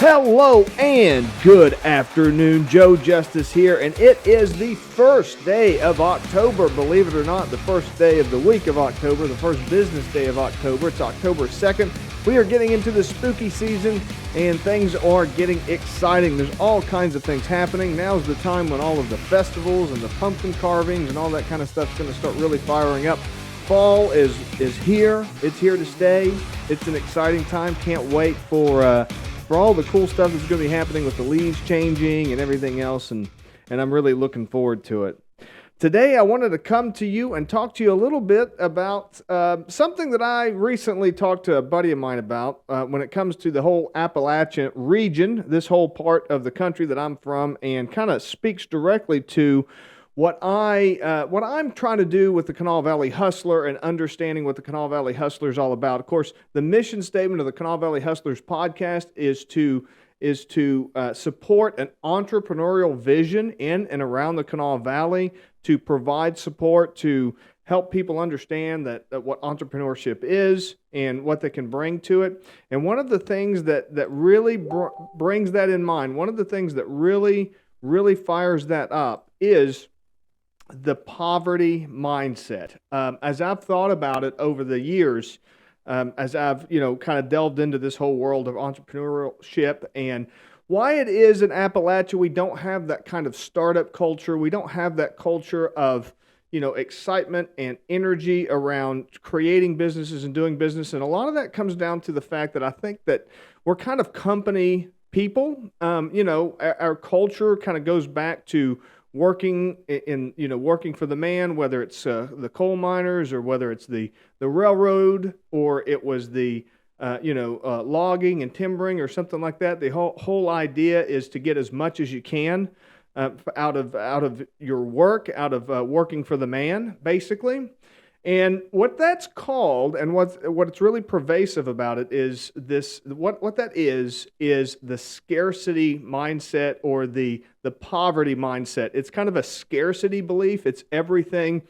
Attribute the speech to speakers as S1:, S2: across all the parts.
S1: Hello and good afternoon. Joe Justice here, and it is the first day of October. Believe it or not, the first day of the week of October, the first business day of October. It's October 2nd. We are getting into the spooky season, and things are getting exciting. There's all kinds of things happening. Now's the time when all of the festivals and the pumpkin carvings and all that kind of stuff is going to start really firing up. Fall is here. It's here to stay. It's an exciting time. Can't wait for all the cool stuff that's going to be happening with the leaves changing and everything else, and I'm really looking forward to it. Today, I wanted to come to you and talk to you a little bit about something that I recently talked to a buddy of mine about when it comes to the whole Appalachia region, this whole part of the country that I'm from, and kind of speaks directly to what I'm trying to do with the Kanawha Valley Hustler and understanding what the Kanawha Valley Hustler is all about. Of course, the mission statement of the Kanawha Valley Hustlers podcast is to support an entrepreneurial vision in and around the Kanawha Valley, to provide support, to help people understand that what entrepreneurship is and what they can bring to it. And one of the things that really brings that in mind, one of the things that really fires that up is the poverty mindset. As I've thought about it over the years, as I've kind of delved into this whole world of entrepreneurship and why it is in Appalachia we don't have that kind of startup culture, we don't have that culture of excitement and energy around creating businesses and doing business, and a lot of that comes down to the fact that I think that we're kind of company people. Our culture kind of goes back to working for the man, whether it's the coal miners or whether it's the railroad or it was the logging and timbering or something like that. The whole idea is to get as much as you can out of your work, out of working for the man, basically. And what that's called, and what's really pervasive about it is this. What that is the scarcity mindset or the poverty mindset. It's kind of a scarcity belief. It's everything.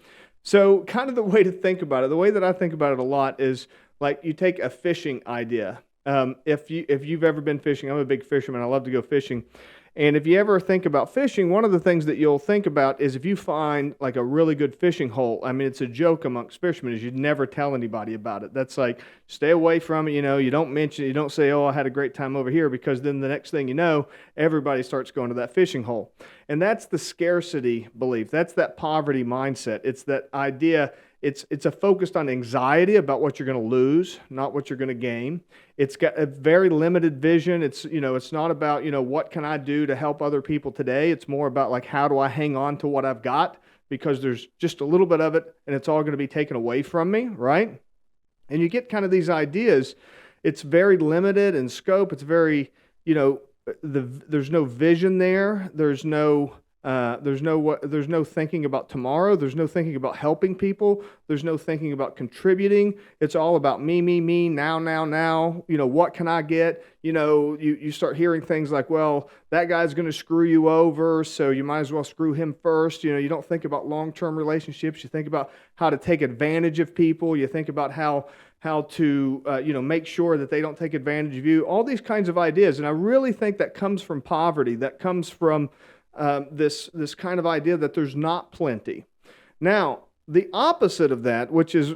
S1: So kind of the way to think about it, the way that I think about it a lot is like you take a fishing idea. If you've ever been fishing, I'm a big fisherman. I love to go fishing. And if you ever think about fishing, one of the things that you'll think about is if you find like a really good fishing hole. I mean, it's a joke amongst fishermen is you'd never tell anybody about it. That's like, stay away from it. You don't mention it. You don't say, oh, I had a great time over here, because then the next thing you know, everybody starts going to that fishing hole. And that's the scarcity belief. That's that poverty mindset. It's that idea. It's a focused on anxiety about what you're going to lose, not what you're going to gain. It's got a very limited vision. It's not about what can I do to help other people today. It's more about like, how do I hang on to what I've got, because there's just a little bit of it and it's all going to be taken away from me, right? And you get kind of these ideas. It's very limited in scope. It's very there's no vision there. There's no thinking about tomorrow. There's no thinking about helping people. There's no thinking about contributing. It's all about me, now. What can I get? You start hearing things like, well, that guy's going to screw you over, so you might as well screw him first. You don't think about long-term relationships. You think about how to take advantage of people. You think about how to make sure that they don't take advantage of you. All these kinds of ideas, and I really think that comes from poverty. That comes from this kind of idea that there's not plenty. Now, the opposite of that, which is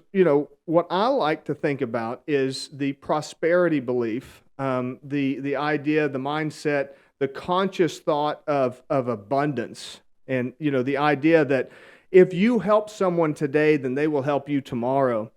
S1: what I like to think about, is the prosperity belief, the idea, the mindset, the conscious thought of abundance, and the idea that if you help someone today, then they will help you tomorrow.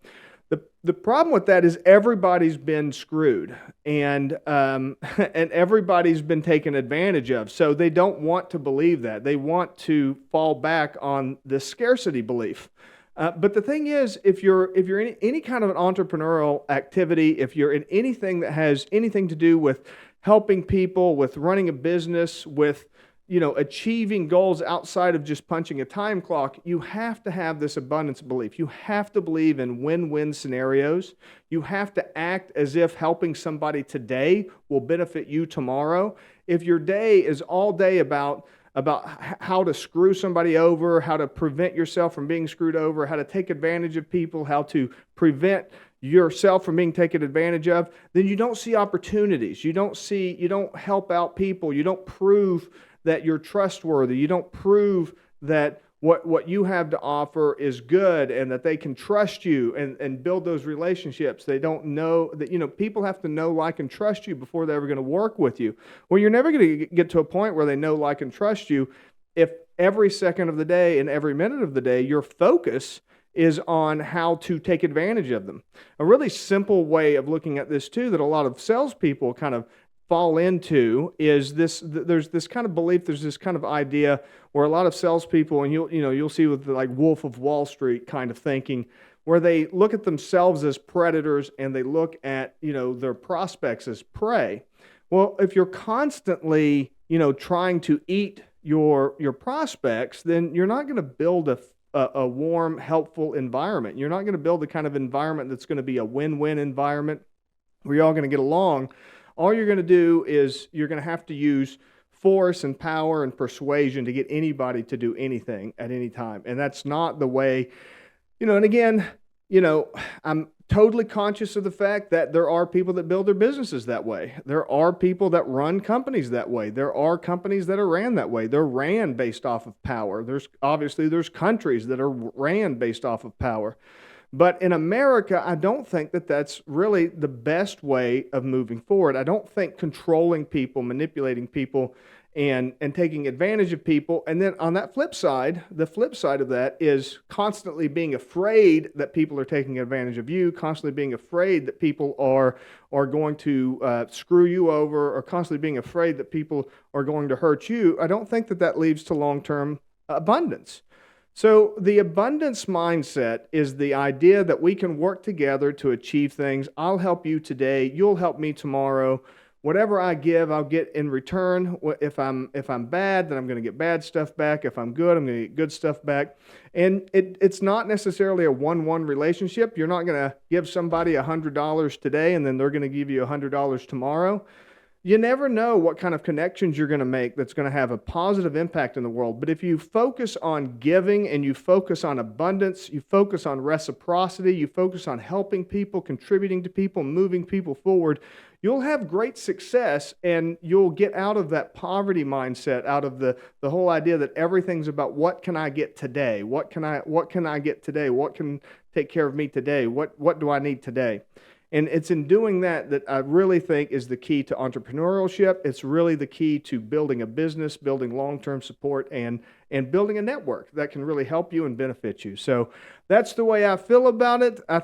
S1: The problem with that is everybody's been screwed, and everybody's been taken advantage of. So they don't want to believe that. They want to fall back on this scarcity belief. But the thing is, if you're in any kind of an entrepreneurial activity, if you're in anything that has anything to do with helping people, with running a business, with achieving goals outside of just punching a time clock, you have to have this abundance belief. You have to believe in win-win scenarios. You have to act as if helping somebody today will benefit you tomorrow. If your day is all day about about how to screw somebody over, how to prevent yourself from being screwed over, how to take advantage of people, how to prevent yourself from being taken advantage of, then you don't see opportunities. You don't help out people. You don't prove that you're trustworthy. You don't prove that what you have to offer is good and that they can trust you and build those relationships. They don't know that, people have to know, like, and trust you before they're ever going to work with you. Well, you're never going to get to a point where they know, like, and trust you if every second of the day and every minute of the day your focus is on how to take advantage of them. A really simple way of looking at this too that a lot of salespeople kind of fall into is this. There's this kind of belief, there's this kind of idea where a lot of salespeople, and you'll see with the, like, Wolf of Wall Street kind of thinking, where they look at themselves as predators and they look at their prospects as prey. Well, if you're constantly trying to eat your prospects, then you're not going to build a warm, helpful environment. You're not going to build the kind of environment that's going to be a win-win environment where you're all going to get along. All you're going to do is you're going to have to use force and power and persuasion to get anybody to do anything at any time. And that's not the way, and again, I'm totally conscious of the fact that there are people that build their businesses that way. There are people that run companies that way. There are companies that are ran that way. They're ran based off of power. There's countries that are ran based off of power. But in America, I don't think that that's really the best way of moving forward. I don't think controlling people, manipulating people, and taking advantage of people. And then on that flip side, the flip side of that is constantly being afraid that people are taking advantage of you, constantly being afraid that people are going to screw you over, or constantly being afraid that people are going to hurt you. I don't think that leads to long-term abundance. So the abundance mindset is the idea that we can work together to achieve things. I'll help you today. You'll help me tomorrow. Whatever I give, I'll get in return. If I'm bad, then I'm going to get bad stuff back. If I'm good, I'm going to get good stuff back. And it's not necessarily a one-one relationship. You're not going to give somebody $100 today and then they're going to give you $100 tomorrow. You never know what kind of connections you're going to make that's going to have a positive impact in the world. But if you focus on giving and you focus on abundance, you focus on reciprocity, you focus on helping people, contributing to people, moving people forward, you'll have great success, and you'll get out of that poverty mindset, out of the whole idea that everything's about what can I get today? What can I get today? What can take care of me today? What do I need today? And it's in doing that I really think is the key to entrepreneurship. It's really the key to building a business, building long-term support, and building a network that can really help you and benefit you. So that's the way I feel about it. I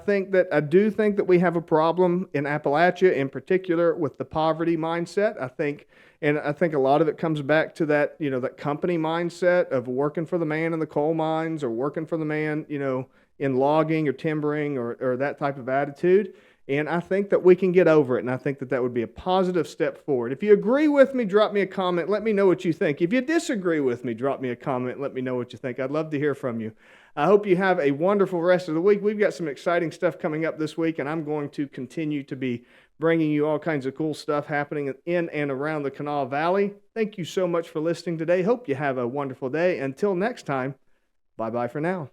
S1: do think that we have a problem in Appalachia in particular with the poverty mindset. I think a lot of it comes back to that, that company mindset of working for the man in the coal mines, or working for the man, in logging or timbering, or that type of attitude. And I think that we can get over it, and I think that would be a positive step forward. If you agree with me, drop me a comment. Let me know what you think. If you disagree with me, drop me a comment. Let me know what you think. I'd love to hear from you. I hope you have a wonderful rest of the week. We've got some exciting stuff coming up this week, and I'm going to continue to be bringing you all kinds of cool stuff happening in and around the Kanawha Valley. Thank you so much for listening today. Hope you have a wonderful day. Until next time, bye-bye for now.